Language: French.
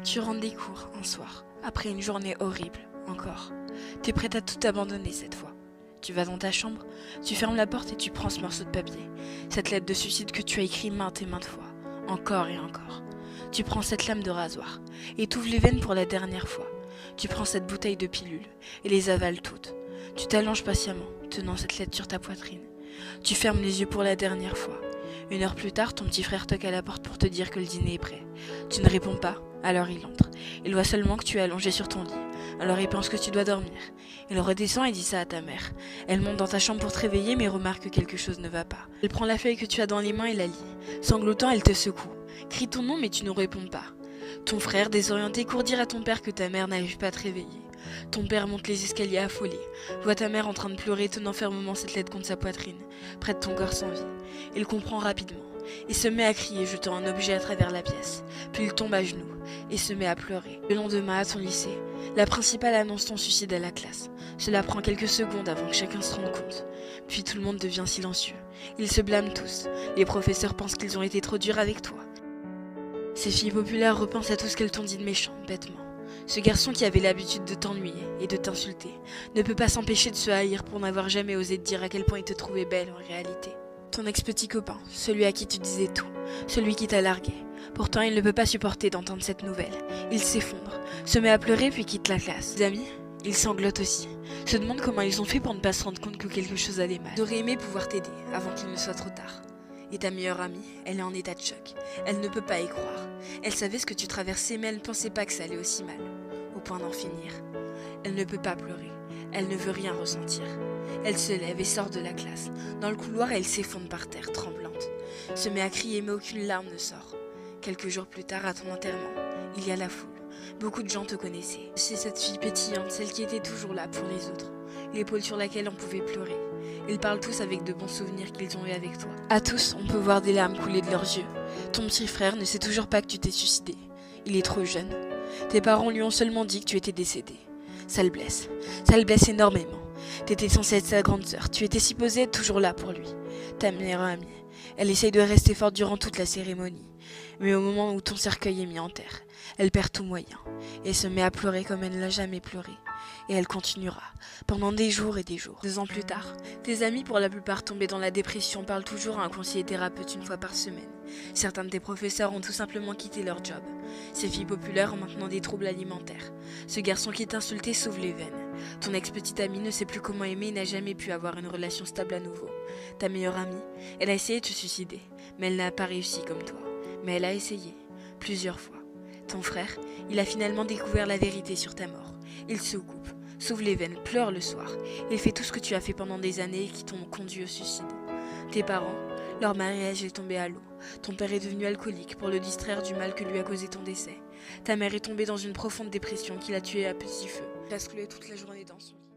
Tu rentres des cours un soir, après une journée horrible, encore. T'es prête à tout abandonner cette fois. Tu vas dans ta chambre, tu fermes la porte et tu prends ce morceau de papier, cette lettre de suicide que tu as écrit maintes et maintes fois, encore et encore. Tu prends cette lame de rasoir et t'ouvres les veines pour la dernière fois. Tu prends cette bouteille de pilules et les avales toutes. Tu t'allonges patiemment, tenant cette lettre sur ta poitrine. Tu fermes les yeux pour la dernière fois. 1 heure plus tard, ton petit frère toque à la porte pour te dire que le dîner est prêt. Tu ne réponds pas, alors il entre. Il voit seulement que tu es allongé sur ton lit. Alors il pense que tu dois dormir. Il redescend et dit ça à ta mère. Elle monte dans ta chambre pour te réveiller mais remarque que quelque chose ne va pas. Elle prend la feuille que tu as dans les mains et la lit. Sanglotant, elle te secoue. Crie ton nom mais tu ne réponds pas. Ton frère, désorienté, court dire à ton père que ta mère n'arrive pas à te réveiller. Ton père monte les escaliers affolé, voit ta mère en train de pleurer, tenant fermement cette lettre contre sa poitrine, près de ton corps sans vie. Il comprend rapidement, et se met à crier, jetant un objet à travers la pièce. Puis il tombe à genoux, et se met à pleurer. Le lendemain, à ton lycée, la principale annonce ton suicide à la classe. Cela prend quelques secondes avant que chacun se rende compte. Puis tout le monde devient silencieux. Ils se blâment tous. Les professeurs pensent qu'ils ont été trop durs avec toi. Ces filles populaires repensent à tout ce qu'elles t'ont dit de méchant, bêtement. Ce garçon qui avait l'habitude de t'ennuyer et de t'insulter ne peut pas s'empêcher de se haïr pour n'avoir jamais osé te dire à quel point il te trouvait belle en réalité. Ton ex-petit copain, celui à qui tu disais tout, celui qui t'a largué. Pourtant, il ne peut pas supporter d'entendre cette nouvelle. Il s'effondre, se met à pleurer puis quitte la classe. Ses amis, ils sanglotent aussi, se demandent comment ils ont fait pour ne pas se rendre compte que quelque chose allait mal. Ils auraient aimé pouvoir t'aider avant qu'il ne soit trop tard. Et ta meilleure amie, elle est en état de choc. Elle ne peut pas y croire. Elle savait ce que tu traversais, mais elle ne pensait pas que ça allait aussi mal, au point d'en finir. Elle ne peut pas pleurer. Elle ne veut rien ressentir. Elle se lève et sort de la classe. Dans le couloir, elle s'effondre par terre, tremblante. Se met à crier, mais aucune larme ne sort. Quelques jours plus tard, à ton enterrement, il y a la foule. Beaucoup de gens te connaissaient. C'est cette fille pétillante, celle qui était toujours là pour les autres. L'épaule sur laquelle on pouvait pleurer. Ils parlent tous avec de bons souvenirs qu'ils ont eu avec toi. À tous, on peut voir des larmes couler de leurs yeux. Ton petit frère ne sait toujours pas que tu t'es suicidé. Il est trop jeune. Tes parents lui ont seulement dit que tu étais décédé. Ça le blesse. Ça le blesse énormément. T'étais censée être sa grande sœur. Tu étais supposée être toujours là pour lui. Ta meilleure amie. Elle essaye de rester forte durant toute la cérémonie. Mais au moment où ton cercueil est mis en terre, elle perd tout moyen. Et se met à pleurer comme elle ne l'a jamais pleuré. Et elle continuera, pendant des jours et des jours. 2 ans plus tard, tes amis, pour la plupart tombés dans la dépression, parlent toujours à un conseiller thérapeute 1 fois par semaine. Certains de tes professeurs ont tout simplement quitté leur job. Ces filles populaires ont maintenant des troubles alimentaires. Ce garçon qui t'insultait s'ouvre les veines. Ton ex-petite amie ne sait plus comment aimer et n'a jamais pu avoir une relation stable à nouveau. Ta meilleure amie, elle a essayé de se suicider, mais elle n'a pas réussi comme toi. Mais elle a essayé, plusieurs fois. Ton frère, il a finalement découvert la vérité sur ta mort. Il se coupe, s'ouvre les veines, pleure le soir. Il fait tout ce que tu as fait pendant des années et qui t'ont conduit au suicide. Tes parents, leur mariage est tombé à l'eau. Ton père est devenu alcoolique pour le distraire du mal que lui a causé ton décès. Ta mère est tombée dans une profonde dépression qui l'a tuée à petit feu. Il a scrollé toute la journée dans son lit.